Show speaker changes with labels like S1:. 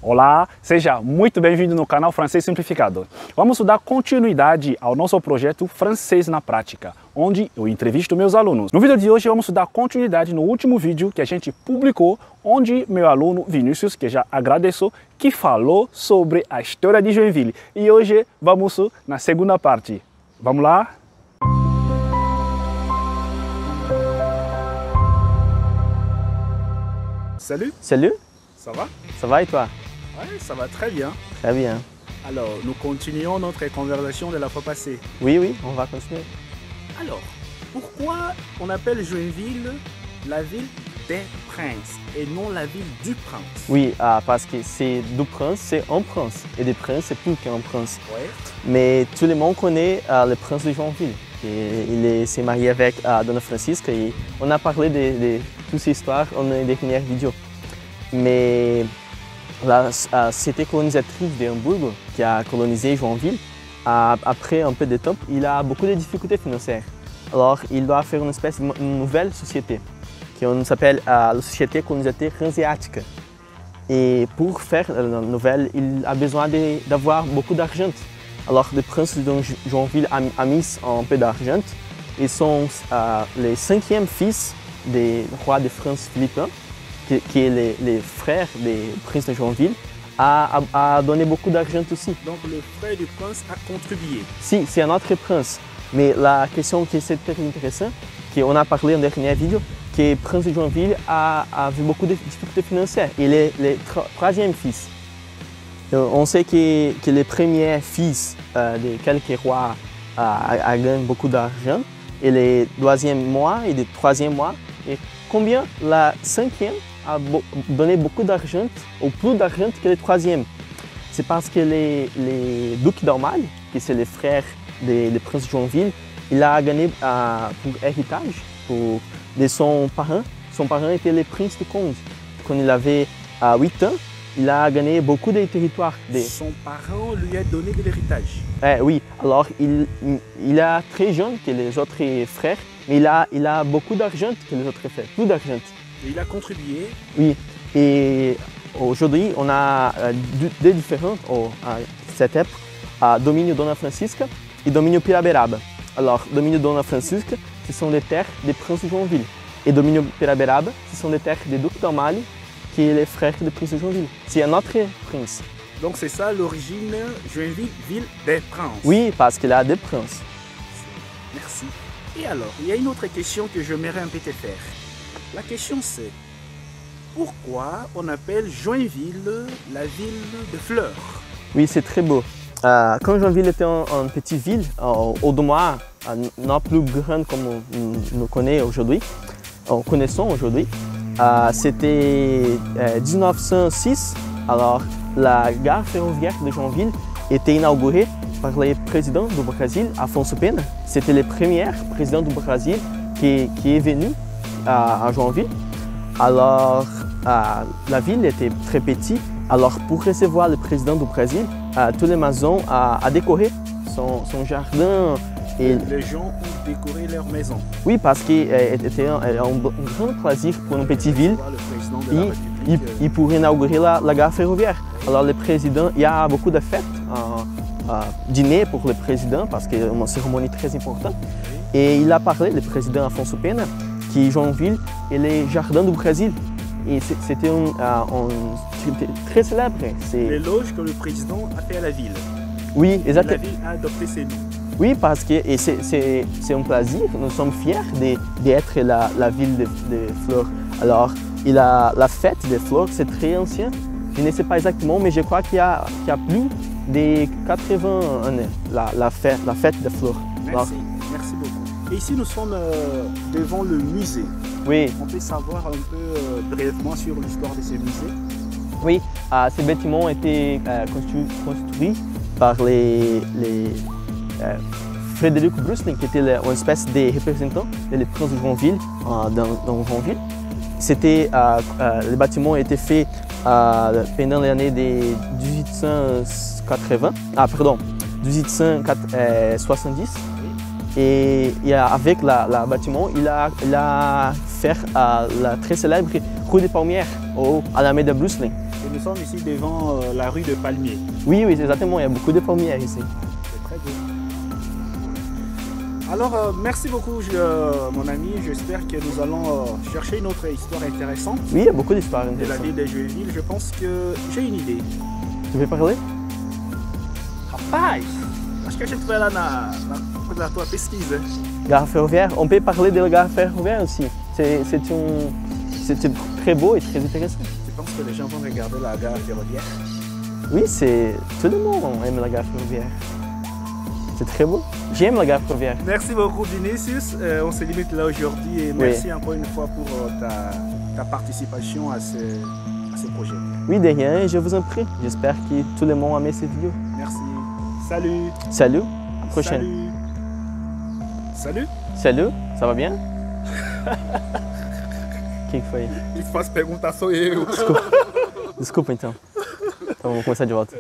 S1: Olá, seja muito bem-vindo no canal Francês Simplificado. Vamos dar continuidade ao nosso projeto Francês na Prática, onde eu entrevisto meus alunos. No vídeo de hoje vamos dar continuidade no último vídeo que a gente publicou, onde meu aluno Vinícius, que já agradeço, que falou sobre a história de Joinville. E hoje vamos na segunda parte. Vamos lá? Salut!
S2: Salut,
S1: Ça va?
S2: ça va et toi?
S1: Oui, ça va très bien.
S2: Très bien.
S1: Alors, nous continuons notre conversation de la fois passée.
S2: Oui, on va continuer.
S1: Alors, pourquoi on appelle Joinville la ville des princes et non la ville du prince?
S2: Oui, parce que c'est du prince, c'est un prince. Et des princes, c'est plus qu'un prince.
S1: Ouais.
S2: Mais tout le monde connaît le prince de Joinville. Il s'est marié avec Dona Francisca et on a parlé de toutes ces histoires dans une des premières vidéos. Mais la cité colonisatrice de Hambourg, qui a colonisé Joinville, après un peu de temps, il a beaucoup de difficultés financières. Alors, il doit faire une espèce de nouvelle société, qui s'appelle la Société colonisatrice hanséatique. Et pour faire la nouvelle, il a besoin d'avoir beaucoup d'argent. Alors, le prince de Joinville a mis un peu d'argent. Ils sont les 5e fils du roi de France Philippe, qui est les frères des princes de Joinville, a donné beaucoup d'argent aussi.
S1: Donc le frère du prince a contribué.
S2: Si, c'est un autre prince. Mais la question qui est très intéressante, qu'on a parlé en dernière vidéo, que le prince de Joinville a eu beaucoup de difficultés financières. Il est le 3e fils. On sait que le premier fils de quelques rois a gagné beaucoup d'argent, et le 2e mois et le 3e mois. Et combien la 5e a donné beaucoup d'argent, ou plus d'argent que le 3e? C'est parce que les ducs d'Aumale, qui c'est le frère du prince de Joinville, il a gagné pour héritage de son parent. Son parent était le prince de Conde. Quand il avait 8 ans, il a gagné beaucoup de territoires.
S1: Son parent lui a donné de l'héritage.
S2: Oui, alors il est très jeune que les autres frères, mais il a beaucoup d'argent que les autres frères, plus d'argent.
S1: Il a contribué.
S2: Oui, et aujourd'hui on a deux différents à cette époque, Domínio Dona Francisca et Domínio Piraberaba. Alors, Domínio Dona Francisca, ce sont des terres des princes de Joinville. Et Domínio Piraberaba, ce sont des terres des ducs d'Aumale, qui est le frère du prince de Joinville. C'est un autre prince.
S1: Donc c'est ça l'origine, Joinville, ville des princes.
S2: Oui, parce qu'il a des princes.
S1: Merci. Et alors, il y a une autre question que j'aimerais un peu te faire. La question c'est, pourquoi on appelle Joinville la ville de fleurs?
S2: Oui, c'est très beau. Quand Joinville était une petite ville, Audomois, non plus grande comme nous connaissons aujourd'hui, c'était 1906. Alors, la gare ferroviaire de Joinville était inaugurée par le président du Brésil, Afonso Pena. C'était le premier président du Brésil qui est venu à Joinville. Alors, la ville était très petite. Alors, pour recevoir le président du Brésil, tous les maisons a décoré son jardin.
S1: Et les gens ont décoré leur maison.
S2: Oui, parce que c'était un grand plaisir pour une petite ville. Il pourrait inaugurer la gare ferroviaire. Alors, le président, il y a beaucoup de fêtes, dîner pour le président, parce que c'est une cérémonie très importante. Et il a parlé, le président Afonso Pena, que Joinville est le jardin du Brésil. Et c'était très célèbre.
S1: L'éloge que le président a fait à la ville.
S2: Oui, exactement.
S1: La ville a adopté ces noms.
S2: Oui, parce que c'est un plaisir. Nous sommes fiers d'être la ville de fleurs. Alors, la fête des fleurs, c'est très ancien. Je ne sais pas exactement, mais je crois qu'il y a plus de 80 ans, la fête des fleurs.
S1: Merci, merci beaucoup. Et ici, nous sommes devant le musée.
S2: Oui.
S1: On peut savoir un peu brièvement sur l'histoire de ce musée?
S2: Oui, ces bâtiments ont été construits par Frédéric Brusling, qui était une espèce de représentant du prince de Joinville dans Joinville. Le bâtiment a été fait pendant l'année de 1870. Et avec le bâtiment, il a fait la très célèbre rue des Palmières à la Alameda Brusling.
S1: Et nous sommes ici devant la rue de Palmiers.
S2: Oui, oui, exactement. Il y a beaucoup de palmiers ici.
S1: C'est très beau. Alors, merci beaucoup, mon ami. J'espère que nous allons chercher une autre histoire intéressante
S2: Oui, il y a beaucoup d'histoires
S1: de la
S2: intéressantes.
S1: ville de Joinville. Je pense que j'ai une idée.
S2: Tu veux parler?
S1: Rapaz, acho que a gente vai lá na tua pesquisa.
S2: Gare ferroviaire. On peut parler de la gare ferroviaire aussi. C'est très beau et très intéressant.
S1: Tu penses que les gens vont regarder la gare ferroviaire?
S2: Oui, tout le monde aime la gare ferroviaire. C'est très beau. J'aime la gare ferroviaire.
S1: Merci beaucoup, Vinicius. On se limite là aujourd'hui et merci encore une fois pour ta participation à ce projet.
S2: Oui, de rien, et je vous en prie. J'espère que tout le monde a aimé cette vidéo.
S1: Merci. Salut.
S2: Salut, à la prochaine.
S1: Salut.
S2: Salut, ça va bien? O que foi?
S1: Ele faz pergunta, sou eu.
S2: Desculpa então. Então vamos começar de volta.